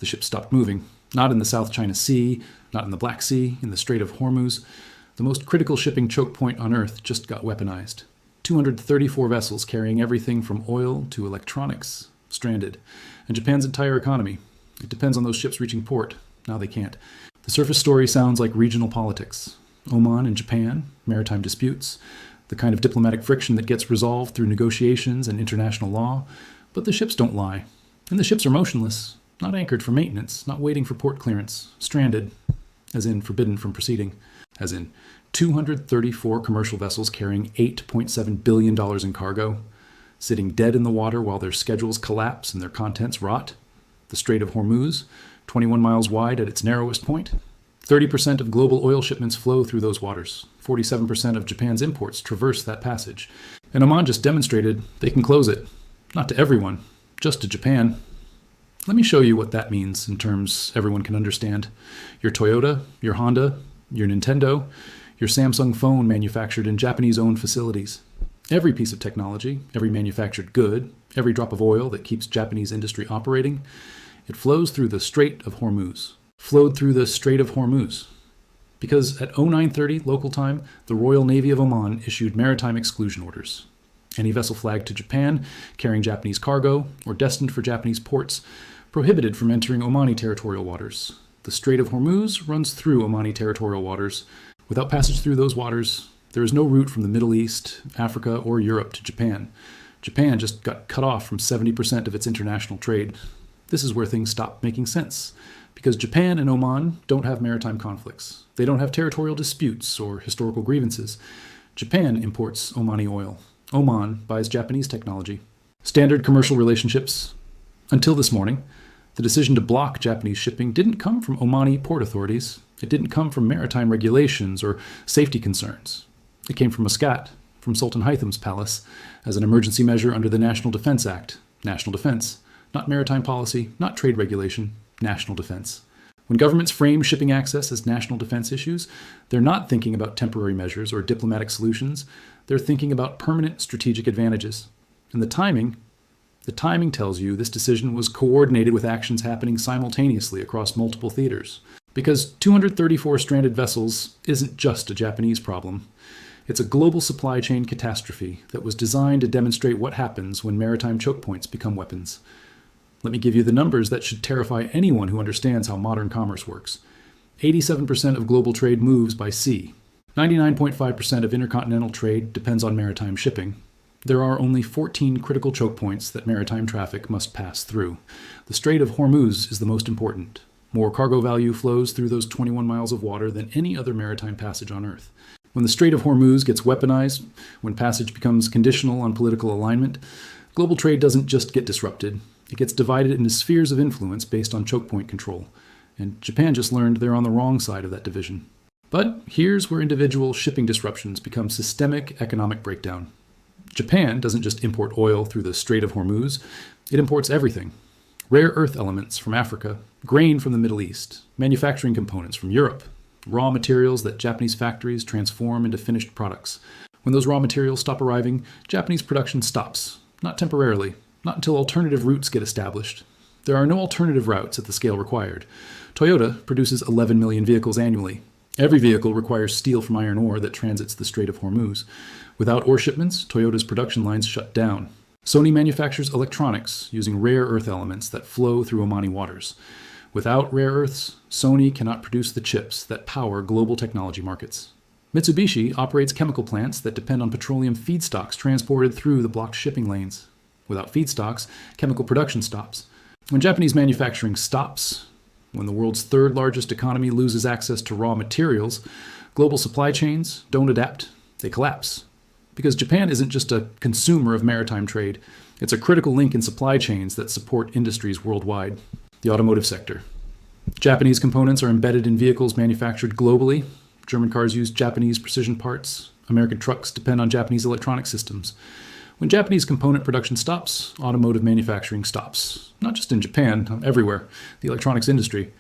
the ships stopped moving. Not in the South China Sea, not in the Black Sea, in the Strait of Hormuz. The most critical shipping choke point on Earth just got weaponized. 234 vessels carrying everything from oil to electronics stranded. And Japan's entire economy. It depends on those ships reaching port. Now they can't. The surface story sounds like regional politics. Oman and Japan, maritime disputes, the kind of diplomatic friction that gets resolved through negotiations and international law. But the ships don't lie. And the ships are motionless, not anchored for maintenance, not waiting for port clearance, stranded, as in forbidden from proceeding, as in 234 commercial vessels carrying $8.7 billion in cargo, sitting dead in the water while their schedules collapse and their contents rot. The Strait of Hormuz, 21 miles wide at its narrowest point. 30% of global oil shipments flow through those waters. 47% of Japan's imports traverse that passage. And Oman just demonstrated they can close it. Not to everyone, just to Japan. Let me show you what that means in terms everyone can understand. Your Toyota, your Honda, your Nintendo, your Samsung phone manufactured in Japanese-owned facilities. Every piece of technology, every manufactured good, every drop of oil that keeps Japanese industry operating, it flows through the Strait of Hormuz. Flowed through the Strait of Hormuz. Because at 0930 local time, the Royal Navy of Oman issued maritime exclusion orders. Any vessel flagged to Japan, carrying Japanese cargo, or destined for Japanese ports, prohibited from entering Omani territorial waters. The Strait of Hormuz runs through Omani territorial waters. Without passage through those waters, there is no route from the Middle East, Africa, or Europe to Japan. Japan just got cut off from 70% of its international trade. This is where things stop making sense. Because Japan and Oman don't have maritime conflicts. They don't have territorial disputes or historical grievances. Japan imports Omani oil. Oman buys Japanese technology. Standard commercial relationships. Until this morning, the decision to block Japanese shipping didn't come from Omani port authorities. It didn't come from maritime regulations or safety concerns. It came from Muscat, from Sultan Haytham's palace, as an emergency measure under the National Defense Act. National defense. Not maritime policy, not trade regulation. National defense. When governments frame shipping access as national defense issues, they're not thinking about temporary measures or diplomatic solutions. They're thinking about permanent strategic advantages. And the timing tells you this decision was coordinated with actions happening simultaneously across multiple theaters. Because 234 stranded vessels isn't just a Japanese problem. It's a global supply chain catastrophe that was designed to demonstrate what happens when maritime choke points become weapons. Let me give you the numbers that should terrify anyone who understands how modern commerce works. 87% of global trade moves by sea. 99.5% of intercontinental trade depends on maritime shipping. There are only 14 critical choke points that maritime traffic must pass through. The Strait of Hormuz is the most important. More cargo value flows through those 21 miles of water than any other maritime passage on Earth. When the Strait of Hormuz gets weaponized, when passage becomes conditional on political alignment, global trade doesn't just get disrupted. It gets divided into spheres of influence based on choke point control. And Japan just learned they're on the wrong side of that division. But here's where individual shipping disruptions become systemic economic breakdown. Japan doesn't just import oil through the Strait of Hormuz, it imports everything. Rare earth elements from Africa, grain from the Middle East, manufacturing components from Europe, raw materials that Japanese factories transform into finished products. When those raw materials stop arriving, Japanese production stops, not temporarily, not until alternative routes get established. There are no alternative routes at the scale required. Toyota produces 11 million vehicles annually. Every vehicle requires steel from iron ore that transits the Strait of Hormuz. Without ore shipments, Toyota's production lines shut down. Sony manufactures electronics using rare earth elements that flow through Omani waters. Without rare earths, Sony cannot produce the chips that power global technology markets. Mitsubishi operates chemical plants that depend on petroleum feedstocks transported through the blocked shipping lanes. Without feedstocks, chemical production stops. When Japanese manufacturing stops, when the world's third largest economy loses access to raw materials, global supply chains don't adapt, they collapse. Because Japan isn't just a consumer of maritime trade, it's a critical link in supply chains that support industries worldwide. The automotive sector. Japanese components are embedded in vehicles manufactured globally. German cars use Japanese precision parts. American trucks depend on Japanese electronic systems. When Japanese component production stops, automotive manufacturing stops. Not just in Japan, everywhere, the electronics industry.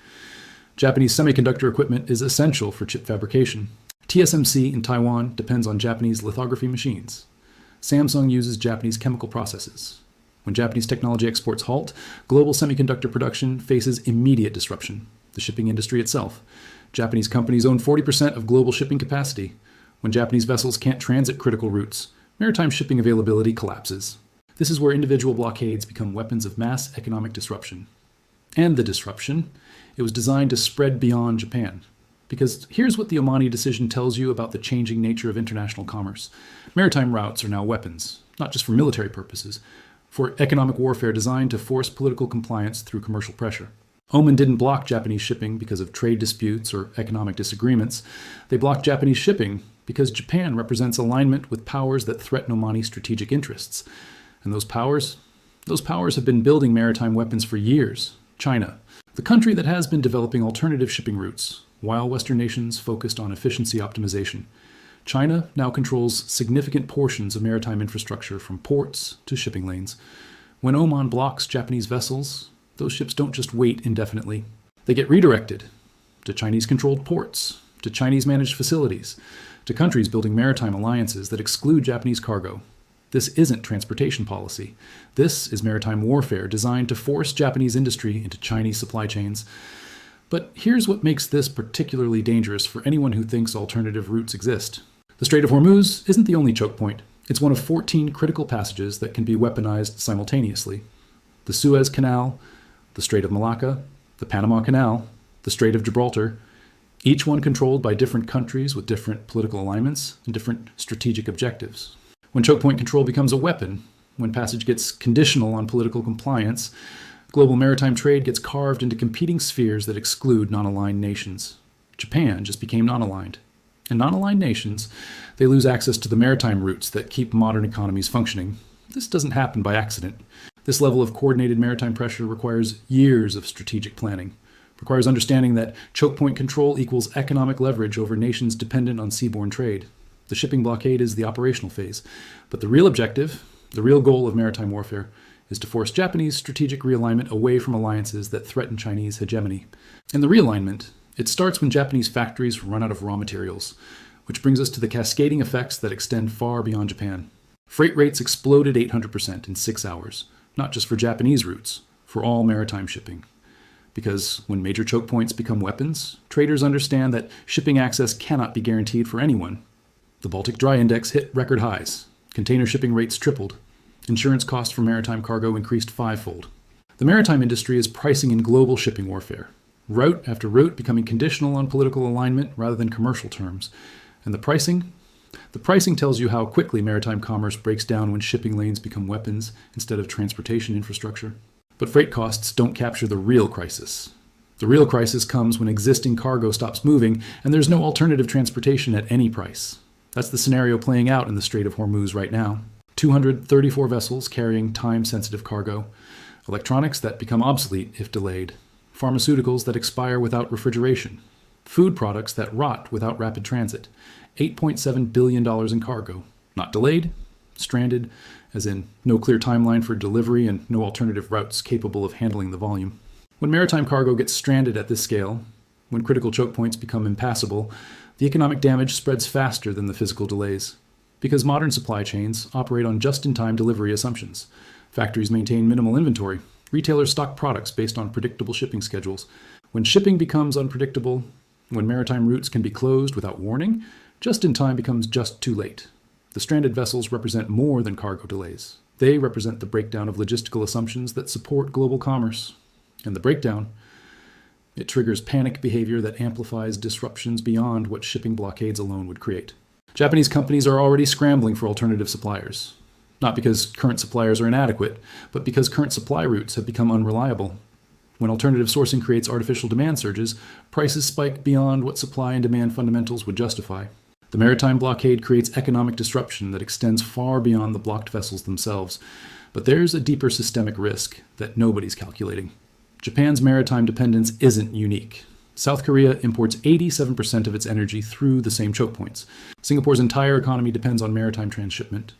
Japanese semiconductor equipment is essential for chip fabrication. TSMC in Taiwan depends on Japanese lithography machines. Samsung uses Japanese chemical processes. When Japanese technology exports halt, global semiconductor production faces immediate disruption. The shipping industry itself. Japanese companies own 40% of global shipping capacity. When Japanese vessels can't transit critical routes, maritime shipping availability collapses. This is where individual blockades become weapons of mass economic disruption. And the disruption, it was designed to spread beyond Japan. Because here's what the Omani decision tells you about the changing nature of international commerce. Maritime routes are now weapons, not just for military purposes, for economic warfare designed to force political compliance through commercial pressure. Oman didn't block Japanese shipping because of trade disputes or economic disagreements. They blocked Japanese shipping because Japan represents alignment with powers that threaten Omani strategic interests. And those powers have been building maritime weapons for years. China, the country that has been developing alternative shipping routes, while Western nations focused on efficiency optimization. China now controls significant portions of maritime infrastructure from ports to shipping lanes. When Oman blocks Japanese vessels, those ships don't just wait indefinitely. They get redirected to Chinese-controlled ports, to Chinese-managed facilities, to countries building maritime alliances that exclude Japanese cargo. This isn't transportation policy. This is maritime warfare designed to force Japanese industry into Chinese supply chains. But here's what makes this particularly dangerous for anyone who thinks alternative routes exist. The Strait of Hormuz isn't the only choke point. It's one of 14 critical passages that can be weaponized simultaneously. The Suez Canal, the Strait of Malacca, the Panama Canal, the Strait of Gibraltar, each one controlled by different countries with different political alignments and different strategic objectives. When choke point control becomes a weapon, when passage gets conditional on political compliance, global maritime trade gets carved into competing spheres that exclude non-aligned nations. Japan just became non-aligned. And non-aligned nations, they lose access to the maritime routes that keep modern economies functioning. This doesn't happen by accident. This level of coordinated maritime pressure requires years of strategic planning, requires understanding that choke point control equals economic leverage over nations dependent on seaborne trade. The shipping blockade is the operational phase, but the real objective, the real goal of maritime warfare, is to force Japanese strategic realignment away from alliances that threaten Chinese hegemony. And the realignment, it starts when Japanese factories run out of raw materials, which brings us to the cascading effects that extend far beyond Japan. Freight rates exploded 800% in 6 hours, not just for Japanese routes, for all maritime shipping. Because when major choke points become weapons, traders understand that shipping access cannot be guaranteed for anyone. The Baltic Dry Index hit record highs. Container shipping rates tripled. Insurance costs for maritime cargo increased fivefold. The maritime industry is pricing in global shipping warfare, route after route becoming conditional on political alignment rather than commercial terms. And the pricing tells you how quickly maritime commerce breaks down when shipping lanes become weapons instead of transportation infrastructure. But freight costs don't capture the real crisis. The real crisis comes when existing cargo stops moving and there's no alternative transportation at any price. That's the scenario playing out in the Strait of Hormuz right now. 234 vessels carrying time-sensitive cargo, electronics that become obsolete if delayed, pharmaceuticals that expire without refrigeration, food products that rot without rapid transit, $8.7 billion in cargo, not delayed, stranded, as in no clear timeline for delivery and no alternative routes capable of handling the volume. When maritime cargo gets stranded at this scale, when critical choke points become impassable, the economic damage spreads faster than the physical delays. Because modern supply chains operate on just-in-time delivery assumptions. Factories maintain minimal inventory. Retailers stock products based on predictable shipping schedules. When shipping becomes unpredictable, when maritime routes can be closed without warning, just-in-time becomes just too late. The stranded vessels represent more than cargo delays. They represent the breakdown of logistical assumptions that support global commerce. And the breakdown, it triggers panic behavior that amplifies disruptions beyond what shipping blockades alone would create. Japanese companies are already scrambling for alternative suppliers. Not because current suppliers are inadequate, but because current supply routes have become unreliable. When alternative sourcing creates artificial demand surges, prices spike beyond what supply and demand fundamentals would justify. The maritime blockade creates economic disruption that extends far beyond the blocked vessels themselves. But there's a deeper systemic risk that nobody's calculating. Japan's maritime dependence isn't unique. South Korea imports 87% of its energy through the same choke points. Singapore's entire economy depends on maritime transshipment.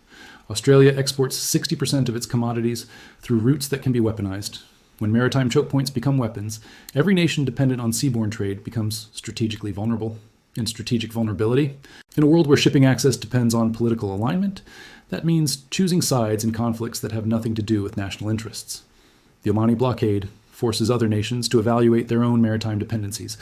Australia exports 60% of its commodities through routes that can be weaponized. When maritime choke points become weapons, every nation dependent on seaborne trade becomes strategically vulnerable. In strategic vulnerability, in a world where shipping access depends on political alignment, That means choosing sides in conflicts that have nothing to do with national interests. The Omani blockade forces other nations to evaluate their own maritime dependencies,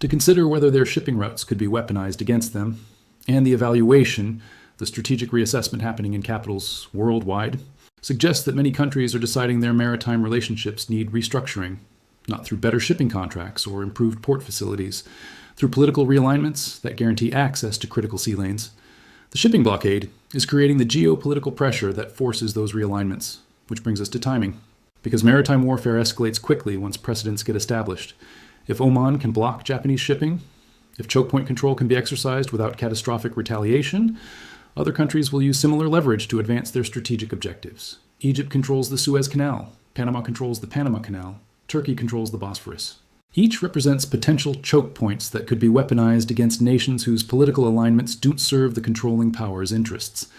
to consider whether their shipping routes could be weaponized against them, and the evaluation, the strategic reassessment happening in capitals worldwide, suggests that many countries are deciding their maritime relationships need restructuring, not through better shipping contracts or improved port facilities, through political realignments that guarantee access to critical sea lanes. The shipping blockade is creating the geopolitical pressure that forces those realignments, which brings us to timing. Because maritime warfare escalates quickly once precedents get established. If Oman can block Japanese shipping, if chokepoint control can be exercised without catastrophic retaliation, other countries will use similar leverage to advance their strategic objectives. Egypt controls the Suez Canal, Panama controls the Panama Canal, Turkey controls the Bosphorus. Each represents potential choke points that could be weaponized against nations whose political alignments don't serve the controlling power's interests.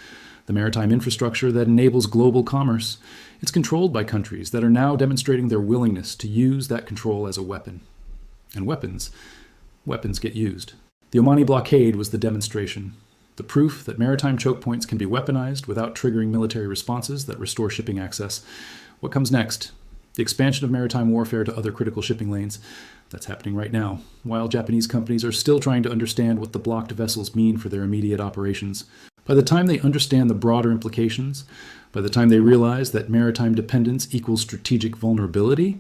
The maritime infrastructure that enables global commerce, it's controlled by countries that are now demonstrating their willingness to use that control as a weapon. And weapons get used. The Omani blockade was the demonstration, the proof that maritime choke points can be weaponized without triggering military responses that restore shipping access. What comes next? The expansion of maritime warfare to other critical shipping lanes. That's happening right now, while Japanese companies are still trying to understand what the blocked vessels mean for their immediate operations. By the time they understand the broader implications, by the time they realize that maritime dependence equals strategic vulnerability,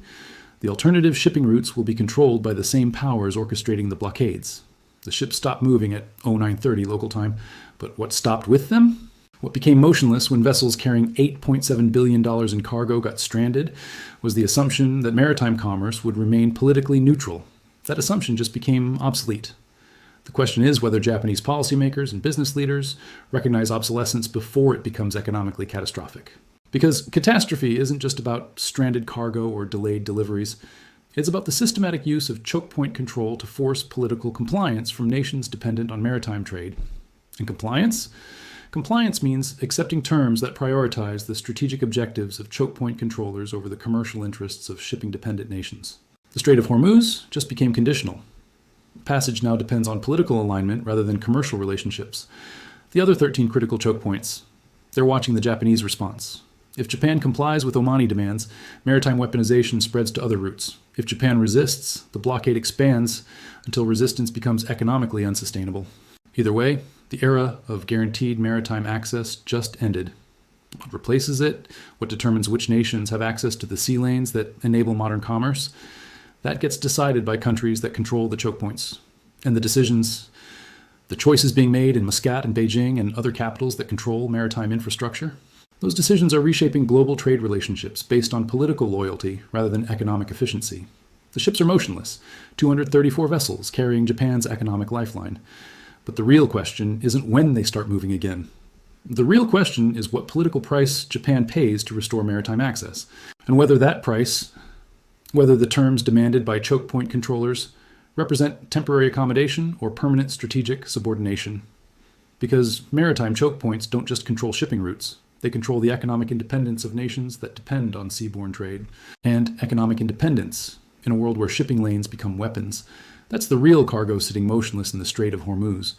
the alternative shipping routes will be controlled by the same powers orchestrating the blockades. The ships stopped moving at 0930 local time, but what stopped with them? What became motionless when vessels carrying $8.7 billion in cargo got stranded was the assumption that maritime commerce would remain politically neutral. That assumption just became obsolete. The question is whether Japanese policymakers and business leaders recognize obsolescence before it becomes economically catastrophic. Because catastrophe isn't just about stranded cargo or delayed deliveries. It's about the systematic use of choke point control to force political compliance from nations dependent on maritime trade. And compliance? Compliance means accepting terms that prioritize the strategic objectives of choke point controllers over the commercial interests of shipping-dependent nations. The Strait of Hormuz just became conditional. Passage now depends on political alignment rather than commercial relationships. The other 13 critical choke points, they're watching the Japanese response. If Japan complies with Omani demands, maritime weaponization spreads to other routes. If Japan resists, the blockade expands until resistance becomes economically unsustainable. Either way, the era of guaranteed maritime access just ended. What replaces it, what determines which nations have access to the sea lanes that enable modern commerce, that gets decided by countries that control the choke points. And the choices being made in Muscat and Beijing and other capitals that control maritime infrastructure, those decisions are reshaping global trade relationships based on political loyalty rather than economic efficiency. The ships are motionless, 234 vessels carrying Japan's economic lifeline. But the real question isn't when they start moving again. The real question is what political price Japan pays to restore maritime access, and whether the terms demanded by choke point controllers represent temporary accommodation or permanent strategic subordination. Because maritime choke points don't just control shipping routes, they control the economic independence of nations that depend on seaborne trade. And economic independence, in a world where shipping lanes become weapons, that's the real cargo sitting motionless in the Strait of Hormuz.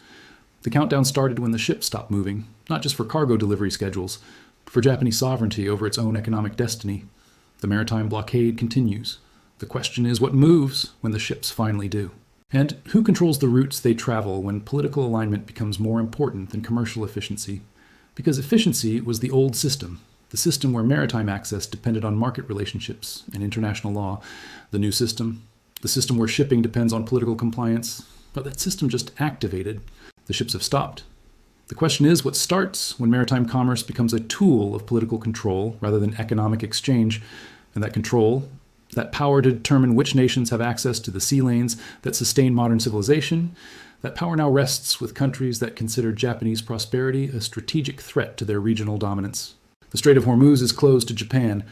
The countdown started when the ship stopped moving, not just for cargo delivery schedules, but for Japanese sovereignty over its own economic destiny. The maritime blockade continues. The question is what moves when the ships finally do. And who controls the routes they travel when political alignment becomes more important than commercial efficiency? Because efficiency was the old system, the system where maritime access depended on market relationships and international law. The new system, the system where shipping depends on political compliance, but that system just activated. The ships have stopped. The question is what starts when maritime commerce becomes a tool of political control rather than economic exchange, and that control, that power to determine which nations have access to the sea lanes that sustain modern civilization, that power now rests with countries that consider Japanese prosperity a strategic threat to their regional dominance. The Strait of Hormuz is closed to Japan,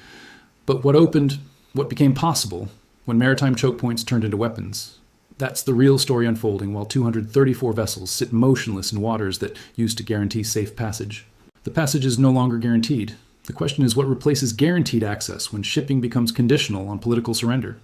but what became possible when maritime choke points turned into weapons? That's the real story unfolding while 234 vessels sit motionless in waters that used to guarantee safe passage. The passage is no longer guaranteed. The question is what replaces guaranteed access when shipping becomes conditional on political surrender?